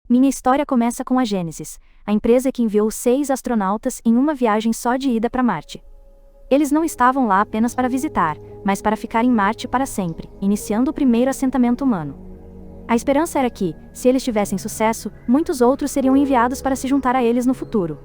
Minha história começa com a Genesis, a empresa que enviou 6 astronautas em uma viagem só de ida para Marte. Eles não estavam lá apenas para visitar, mas para ficar em Marte para sempre, iniciando o primeiro assentamento humano. A esperança era que, se eles tivessem sucesso, muitos outros seriam enviados para se juntar a eles no futuro.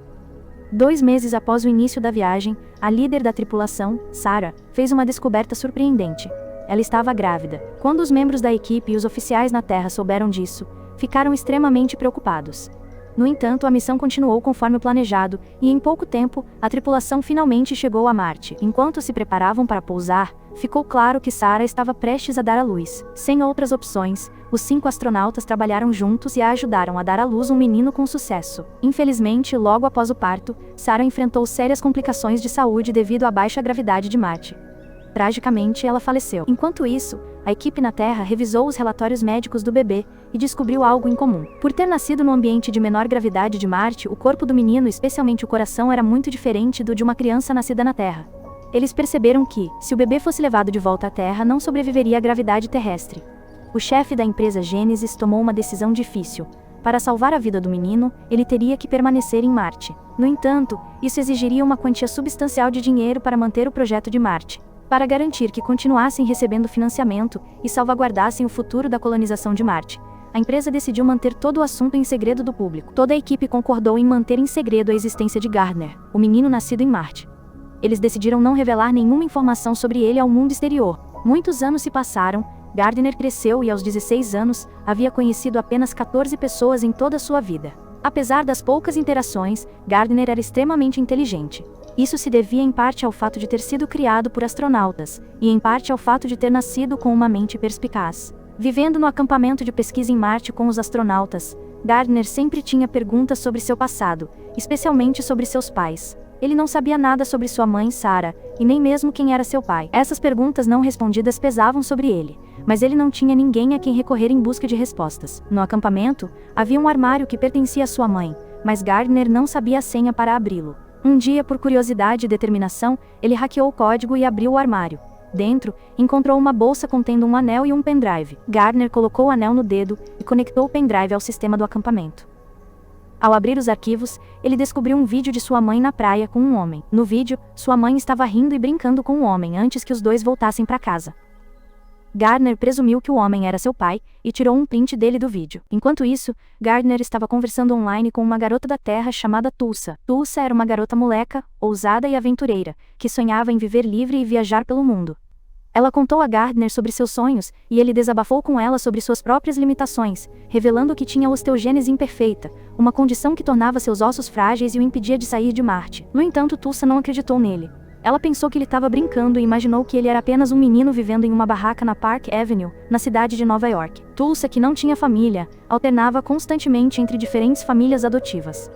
2 meses após o início da viagem, a líder da tripulação, Sarah, fez uma descoberta surpreendente. Ela estava grávida. Quando os membros da equipe e os oficiais na Terra souberam disso, ficaram extremamente preocupados. No entanto, a missão continuou conforme o planejado, e em pouco tempo, a tripulação finalmente chegou a Marte. Enquanto se preparavam para pousar, ficou claro que Sarah estava prestes a dar à luz. Sem outras opções, os 5 astronautas trabalharam juntos e a ajudaram a dar à luz um menino com sucesso. Infelizmente, logo após o parto, Sarah enfrentou sérias complicações de saúde devido à baixa gravidade de Marte. Tragicamente, ela faleceu. Enquanto isso, a equipe na Terra revisou os relatórios médicos do bebê e descobriu algo em comum. Por ter nascido no ambiente de menor gravidade de Marte, o corpo do menino, especialmente o coração, era muito diferente do de uma criança nascida na Terra. Eles perceberam que, se o bebê fosse levado de volta à Terra, não sobreviveria à gravidade terrestre. O chefe da empresa Genesis tomou uma decisão difícil. Para salvar a vida do menino, ele teria que permanecer em Marte. No entanto, isso exigiria uma quantia substancial de dinheiro para manter o projeto de Marte. Para garantir que continuassem recebendo financiamento e salvaguardassem o futuro da colonização de Marte, a empresa decidiu manter todo o assunto em segredo do público. Toda a equipe concordou em manter em segredo a existência de Gardner, o menino nascido em Marte. Eles decidiram não revelar nenhuma informação sobre ele ao mundo exterior. Muitos anos se passaram, Gardner cresceu e aos 16 anos, havia conhecido apenas 14 pessoas em toda a sua vida. Apesar das poucas interações, Gardner era extremamente inteligente. Isso se devia em parte ao fato de ter sido criado por astronautas, e em parte ao fato de ter nascido com uma mente perspicaz. Vivendo no acampamento de pesquisa em Marte com os astronautas, Gardner sempre tinha perguntas sobre seu passado, especialmente sobre seus pais. Ele não sabia nada sobre sua mãe, Sarah, e nem mesmo quem era seu pai. Essas perguntas não respondidas pesavam sobre ele, mas ele não tinha ninguém a quem recorrer em busca de respostas. No acampamento, havia um armário que pertencia à sua mãe, mas Gardner não sabia a senha para abri-lo. Um dia, por curiosidade e determinação, ele hackeou o código e abriu o armário. Dentro, encontrou uma bolsa contendo um anel e um pendrive. Gardner colocou o anel no dedo e conectou o pendrive ao sistema do acampamento. Ao abrir os arquivos, ele descobriu um vídeo de sua mãe na praia com um homem. No vídeo, sua mãe estava rindo e brincando com o homem antes que os dois voltassem para casa. Gardner presumiu que o homem era seu pai e tirou um print dele do vídeo. Enquanto isso, Gardner estava conversando online com uma garota da Terra chamada Tulsa. Tulsa era uma garota moleca, ousada e aventureira, que sonhava em viver livre e viajar pelo mundo. Ela contou a Gardner sobre seus sonhos, e ele desabafou com ela sobre suas próprias limitações, revelando que tinha osteogênese imperfeita, uma condição que tornava seus ossos frágeis e o impedia de sair de Marte. No entanto, Tulsa não acreditou nele. Ela pensou que ele estava brincando e imaginou que ele era apenas um menino vivendo em uma barraca na Park Avenue, na cidade de Nova York. Tulsa, que não tinha família, alternava constantemente entre diferentes famílias adotivas.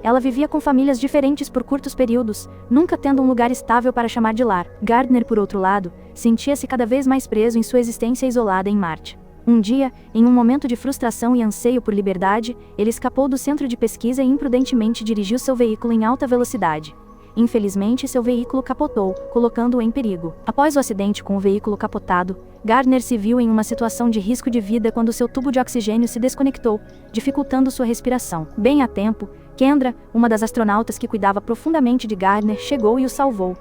Ela vivia com famílias diferentes por curtos períodos, nunca tendo um lugar estável para chamar de lar. Gardner, por outro lado, sentia-se cada vez mais preso em sua existência isolada em Marte. Um dia, em um momento de frustração e anseio por liberdade, ele escapou do centro de pesquisa e imprudentemente dirigiu seu veículo em alta velocidade. Infelizmente, seu veículo capotou, colocando-o em perigo. Após o acidente com o veículo capotado, Gardner se viu em uma situação de risco de vida quando seu tubo de oxigênio se desconectou, dificultando sua respiração. Bem a tempo, Kendra, uma das astronautas que cuidava profundamente de Gardner, chegou e o salvou.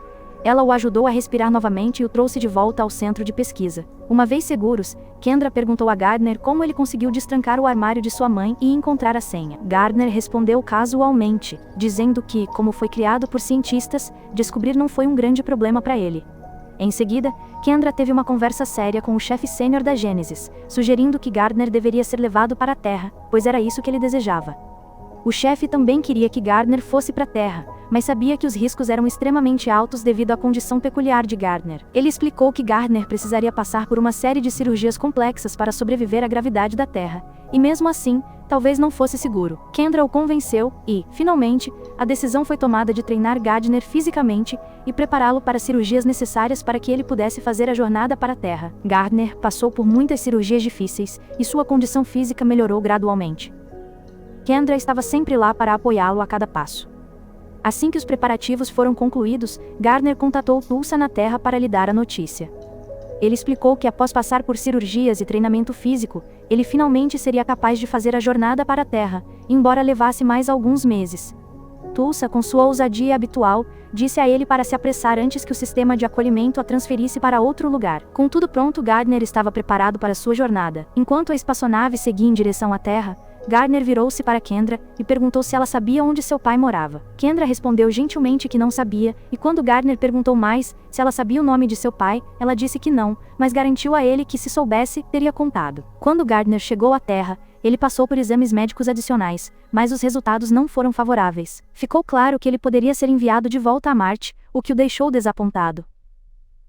Ela o ajudou a respirar novamente e o trouxe de volta ao centro de pesquisa. Uma vez seguros, Kendra perguntou a Gardner como ele conseguiu destrancar o armário de sua mãe e encontrar a senha. Gardner respondeu casualmente, dizendo que, como foi criado por cientistas, descobrir não foi um grande problema para ele. Em seguida, Kendra teve uma conversa séria com o chefe sênior da Genesis, sugerindo que Gardner deveria ser levado para a Terra, pois era isso que ele desejava. O chefe também queria que Gardner fosse para a Terra, mas sabia que os riscos eram extremamente altos devido à condição peculiar de Gardner. Ele explicou que Gardner precisaria passar por uma série de cirurgias complexas para sobreviver à gravidade da Terra, e mesmo assim, talvez não fosse seguro. Kendra o convenceu e, finalmente, a decisão foi tomada de treinar Gardner fisicamente e prepará-lo para cirurgias necessárias para que ele pudesse fazer a jornada para a Terra. Gardner passou por muitas cirurgias difíceis e sua condição física melhorou gradualmente. Kendra estava sempre lá para apoiá-lo a cada passo. Assim que os preparativos foram concluídos, Gardner contatou Tulsa na Terra para lhe dar a notícia. Ele explicou que após passar por cirurgias e treinamento físico, ele finalmente seria capaz de fazer a jornada para a Terra, embora levasse mais alguns meses. Tulsa, com sua ousadia habitual, disse a ele para se apressar antes que o sistema de acolhimento a transferisse para outro lugar. Com tudo pronto, Gardner estava preparado para sua jornada. Enquanto a espaçonave seguia em direção à Terra, Gardner virou-se para Kendra e perguntou se ela sabia onde seu pai morava. Kendra respondeu gentilmente que não sabia, e quando Gardner perguntou mais se ela sabia o nome de seu pai, ela disse que não, mas garantiu a ele que se soubesse, teria contado. Quando Gardner chegou à Terra, ele passou por exames médicos adicionais, mas os resultados não foram favoráveis. Ficou claro que ele poderia ser enviado de volta a Marte, o que o deixou desapontado.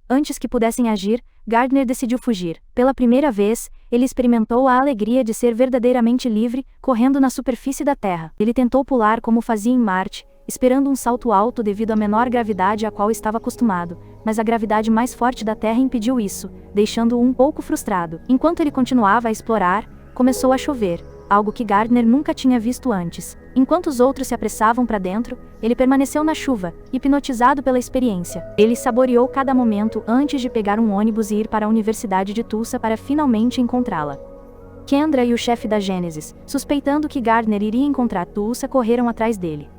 Antes que pudessem agir, Gardner decidiu fugir. Pela primeira vez, ele experimentou a alegria de ser verdadeiramente livre, correndo na superfície da Terra. Ele tentou pular como fazia em Marte, esperando um salto alto devido à menor gravidade a qual estava acostumado, mas a gravidade mais forte da Terra impediu isso, deixando-o um pouco frustrado. Enquanto ele continuava a explorar, começou a chover, algo que Gardner nunca tinha visto antes. Enquanto os outros se apressavam para dentro, ele permaneceu na chuva, hipnotizado pela experiência. Ele saboreou cada momento antes de pegar um ônibus e ir para a Universidade de Tulsa para finalmente encontrá-la. Kendra e o chefe da Gênesis, suspeitando que Gardner iria encontrar Tulsa, correram atrás dele.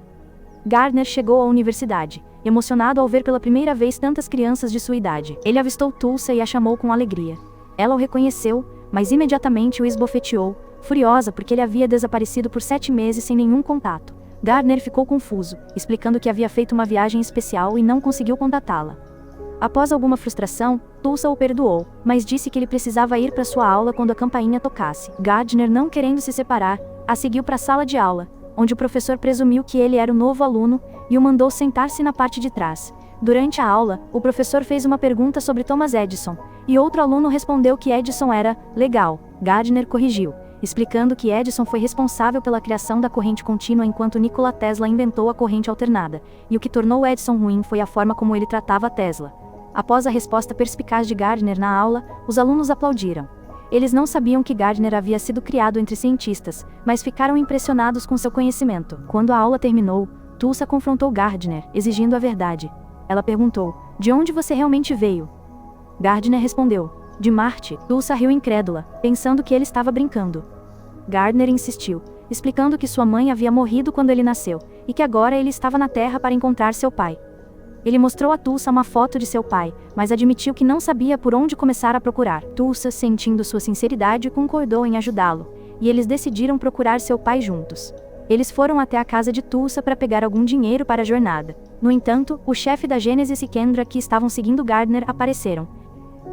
Gardner chegou à universidade, emocionado ao ver pela primeira vez tantas crianças de sua idade. Ele avistou Tulsa e a chamou com alegria. Ela o reconheceu, mas imediatamente o esbofeteou, furiosa porque ele havia desaparecido por 7 meses sem nenhum contato. Gardner ficou confuso, explicando que havia feito uma viagem especial e não conseguiu contatá-la. Após alguma frustração, Tulsa o perdoou, mas disse que ele precisava ir para sua aula quando a campainha tocasse. Gardner, não querendo se separar, a seguiu para a sala de aula, onde o professor presumiu que ele era o novo aluno e o mandou sentar-se na parte de trás. Durante a aula, o professor fez uma pergunta sobre Thomas Edison, e outro aluno respondeu que Edison era legal. Gardner corrigiu, explicando que Edison foi responsável pela criação da corrente contínua enquanto Nikola Tesla inventou a corrente alternada, e o que tornou Edison ruim foi a forma como ele tratava Tesla. Após a resposta perspicaz de Gardner na aula, os alunos aplaudiram. Eles não sabiam que Gardner havia sido criado entre cientistas, mas ficaram impressionados com seu conhecimento. Quando a aula terminou, Tulsa confrontou Gardner, exigindo a verdade. Ela perguntou: "De onde você realmente veio?" Gardner respondeu: "De Marte." Tulsa riu incrédula, pensando que ele estava brincando. Gardner insistiu, explicando que sua mãe havia morrido quando ele nasceu, e que agora ele estava na Terra para encontrar seu pai. Ele mostrou a Tulsa uma foto de seu pai, mas admitiu que não sabia por onde começar a procurar. Tulsa, sentindo sua sinceridade, concordou em ajudá-lo, e eles decidiram procurar seu pai juntos. Eles foram até a casa de Tulsa para pegar algum dinheiro para a jornada. No entanto, o chefe da Gênesis e Kendra, que estavam seguindo Gardner, apareceram.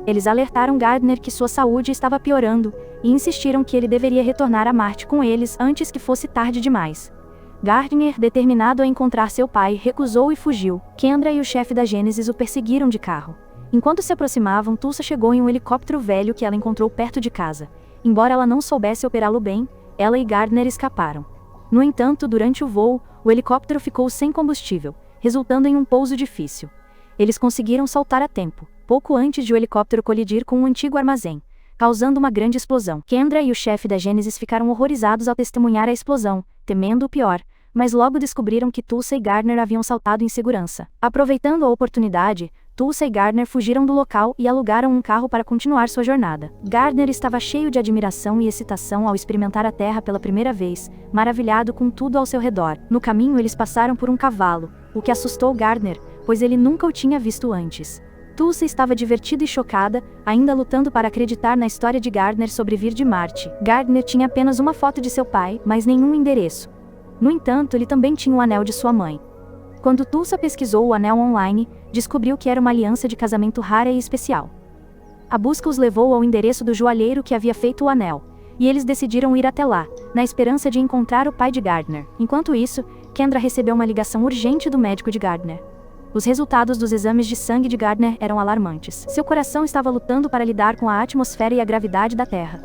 Eles alertaram Gardner que sua saúde estava piorando, e insistiram que ele deveria retornar a Marte com eles antes que fosse tarde demais. Gardner, determinado a encontrar seu pai, recusou e fugiu. Kendra e o chefe da Gênesis o perseguiram de carro. Enquanto se aproximavam, Tulsa chegou em um helicóptero velho que ela encontrou perto de casa. Embora ela não soubesse operá-lo bem, ela e Gardner escaparam. No entanto, durante o voo, o helicóptero ficou sem combustível, resultando em um pouso difícil. Eles conseguiram saltar a tempo, pouco antes de o helicóptero colidir com um antigo armazém, causando uma grande explosão. Kendra e o chefe da Gênesis ficaram horrorizados ao testemunhar a explosão, temendo o pior, mas logo descobriram que Tulsa e Gardner haviam saltado em segurança. Aproveitando a oportunidade, Tulsa e Gardner fugiram do local e alugaram um carro para continuar sua jornada. Gardner estava cheio de admiração e excitação ao experimentar a Terra pela primeira vez, maravilhado com tudo ao seu redor. No caminho, eles passaram por um cavalo, o que assustou Gardner, pois ele nunca o tinha visto antes. Tulsa estava divertida e chocada, ainda lutando para acreditar na história de Gardner sobre vir de Marte. Gardner tinha apenas uma foto de seu pai, mas nenhum endereço. No entanto, ele também tinha o anel de sua mãe. Quando Tulsa pesquisou o anel online, descobriu que era uma aliança de casamento rara e especial. A busca os levou ao endereço do joalheiro que havia feito o anel, e eles decidiram ir até lá, na esperança de encontrar o pai de Gardner. Enquanto isso, Kendra recebeu uma ligação urgente do médico de Gardner. Os resultados dos exames de sangue de Gardner eram alarmantes. Seu coração estava lutando para lidar com a atmosfera e a gravidade da Terra.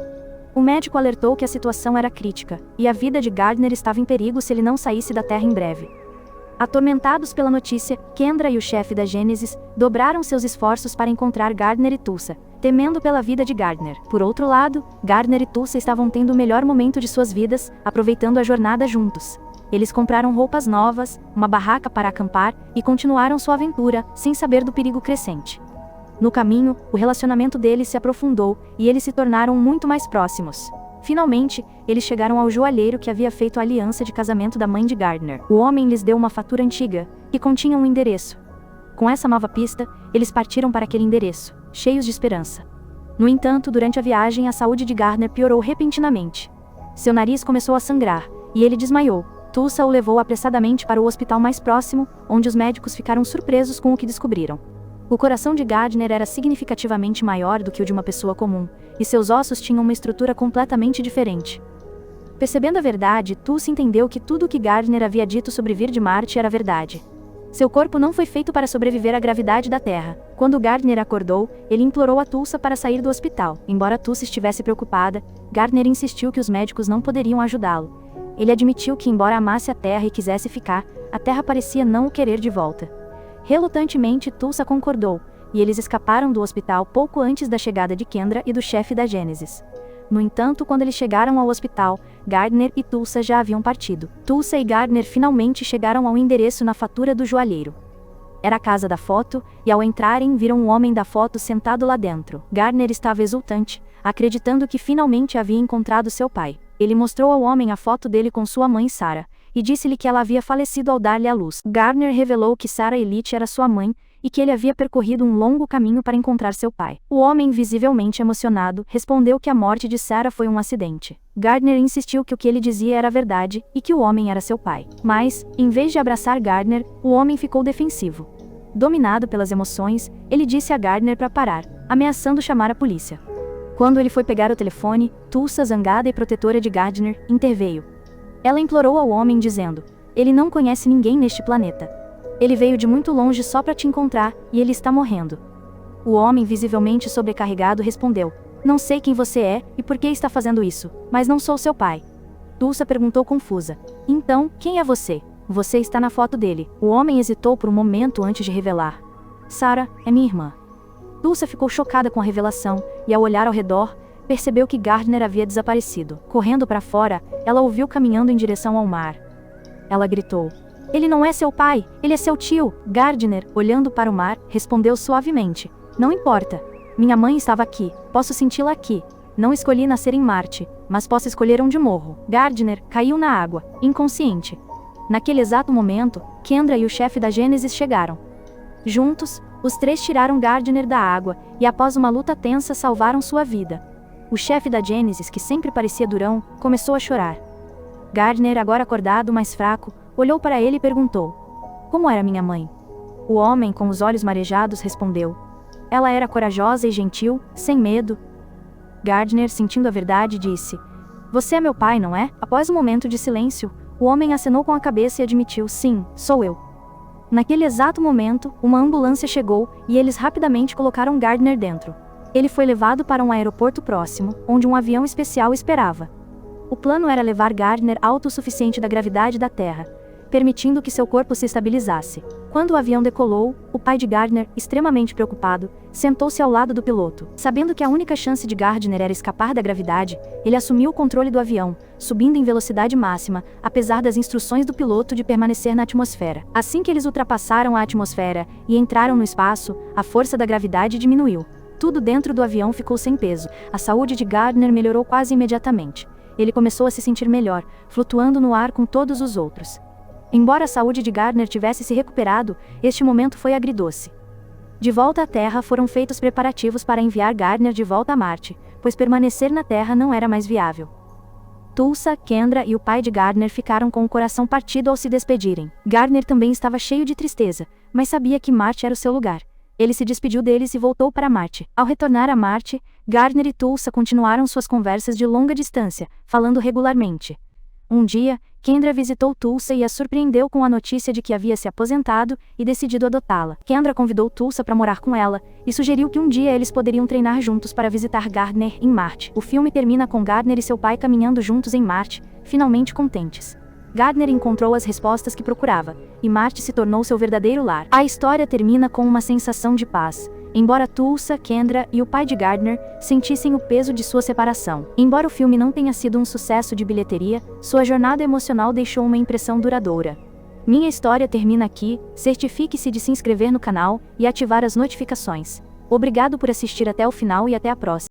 O médico alertou que a situação era crítica, e a vida de Gardner estava em perigo se ele não saísse da Terra em breve. Atormentados pela notícia, Kendra e o chefe da Gênesis dobraram seus esforços para encontrar Gardner e Tulsa, temendo pela vida de Gardner. Por outro lado, Gardner e Tulsa estavam tendo o melhor momento de suas vidas, aproveitando a jornada juntos. Eles compraram roupas novas, uma barraca para acampar, e continuaram sua aventura, sem saber do perigo crescente. No caminho, o relacionamento deles se aprofundou e eles se tornaram muito mais próximos. Finalmente, eles chegaram ao joalheiro que havia feito a aliança de casamento da mãe de Gardner. O homem lhes deu uma fatura antiga, que continha um endereço. Com essa nova pista, eles partiram para aquele endereço, cheios de esperança. No entanto, durante a viagem, a saúde de Gardner piorou repentinamente. Seu nariz começou a sangrar, e ele desmaiou. Tulsa o levou apressadamente para o hospital mais próximo, onde os médicos ficaram surpresos com o que descobriram. O coração de Gardner era significativamente maior do que o de uma pessoa comum, e seus ossos tinham uma estrutura completamente diferente. Percebendo a verdade, Tulsa entendeu que tudo o que Gardner havia dito sobre vir de Marte era verdade. Seu corpo não foi feito para sobreviver à gravidade da Terra. Quando Gardner acordou, ele implorou a Tulsa para sair do hospital. Embora Tulsa estivesse preocupada, Gardner insistiu que os médicos não poderiam ajudá-lo. Ele admitiu que, embora amasse a Terra e quisesse ficar, a Terra parecia não o querer de volta. Relutantemente, Tulsa concordou, e eles escaparam do hospital pouco antes da chegada de Kendra e do chefe da Gênesis. No entanto, quando eles chegaram ao hospital, Gardner e Tulsa já haviam partido. Tulsa e Gardner finalmente chegaram ao endereço na fatura do joalheiro. Era a casa da foto, e ao entrarem viram um homem da foto sentado lá dentro. Gardner estava exultante, acreditando que finalmente havia encontrado seu pai. Ele mostrou ao homem a foto dele com sua mãe Sarah, e disse-lhe que ela havia falecido ao dar-lhe à luz. Gardner revelou que Sarah Elite era sua mãe, e que ele havia percorrido um longo caminho para encontrar seu pai. O homem, visivelmente emocionado, respondeu que a morte de Sarah foi um acidente. Gardner insistiu que o que ele dizia era verdade, e que o homem era seu pai. Mas, em vez de abraçar Gardner, o homem ficou defensivo. Dominado pelas emoções, ele disse a Gardner para parar, ameaçando chamar a polícia. Quando ele foi pegar o telefone, Tulsa, zangada e protetora de Gardner, interveio. Ela implorou ao homem dizendo: "Ele não conhece ninguém neste planeta. Ele veio de muito longe só para te encontrar, e ele está morrendo." O homem, visivelmente sobrecarregado, respondeu: "Não sei quem você é, e por que está fazendo isso, mas não sou seu pai." Tulsa perguntou confusa: "Então, quem é você? Você está na foto dele." O homem hesitou por um momento antes de revelar: "Sarah, é minha irmã." Tulsa ficou chocada com a revelação, e ao olhar ao redor, percebeu que Gardner havia desaparecido. Correndo para fora, ela o viu caminhando em direção ao mar. Ela gritou: "Ele não é seu pai, ele é seu tio." Gardner, olhando para o mar, respondeu suavemente: "Não importa. Minha mãe estava aqui, posso senti-la aqui. Não escolhi nascer em Marte, mas posso escolher onde morro." Gardner caiu na água, inconsciente. Naquele exato momento, Kendra e o chefe da Gênesis chegaram. Juntos, os três tiraram Gardner da água, e após uma luta tensa salvaram sua vida. O chefe da Gênesis, que sempre parecia durão, começou a chorar. Gardner, agora acordado, mais fraco, olhou para ele e perguntou: "Como era minha mãe?" O homem, com os olhos marejados, respondeu: "Ela era corajosa e gentil, sem medo." Gardner, sentindo a verdade, disse: "Você é meu pai, não é?" Após um momento de silêncio, o homem acenou com a cabeça e admitiu: "Sim, sou eu." Naquele exato momento, uma ambulância chegou, e eles rapidamente colocaram Gardner dentro. Ele foi levado para um aeroporto próximo, onde um avião especial esperava. O plano era levar Gardner alto o suficiente da gravidade da Terra, permitindo que seu corpo se estabilizasse. Quando o avião decolou, o pai de Gardner, extremamente preocupado, sentou-se ao lado do piloto. Sabendo que a única chance de Gardner era escapar da gravidade, ele assumiu o controle do avião, subindo em velocidade máxima, apesar das instruções do piloto de permanecer na atmosfera. Assim que eles ultrapassaram a atmosfera e entraram no espaço, a força da gravidade diminuiu. Tudo dentro do avião ficou sem peso. A saúde de Gardner melhorou quase imediatamente. Ele começou a se sentir melhor, flutuando no ar com todos os outros. Embora a saúde de Gardner tivesse se recuperado, este momento foi agridoce. De volta à Terra, foram feitos preparativos para enviar Gardner de volta a Marte, pois permanecer na Terra não era mais viável. Tulsa, Kendra e o pai de Gardner ficaram com o coração partido ao se despedirem. Gardner também estava cheio de tristeza, mas sabia que Marte era o seu lugar. Ele se despediu deles e voltou para Marte. Ao retornar a Marte, Gardner e Tulsa continuaram suas conversas de longa distância, falando regularmente. Um dia, Kendra visitou Tulsa e a surpreendeu com a notícia de que havia se aposentado e decidido adotá-la. Kendra convidou Tulsa para morar com ela e sugeriu que um dia eles poderiam treinar juntos para visitar Gardner em Marte. O filme termina com Gardner e seu pai caminhando juntos em Marte, finalmente contentes. Gardner encontrou as respostas que procurava, e Marte se tornou seu verdadeiro lar. A história termina com uma sensação de paz, embora Tulsa, Kendra e o pai de Gardner sentissem o peso de sua separação. Embora o filme não tenha sido um sucesso de bilheteria, sua jornada emocional deixou uma impressão duradoura. Minha história termina aqui. Certifique-se de se inscrever no canal e ativar as notificações. Obrigado por assistir até o final e até a próxima.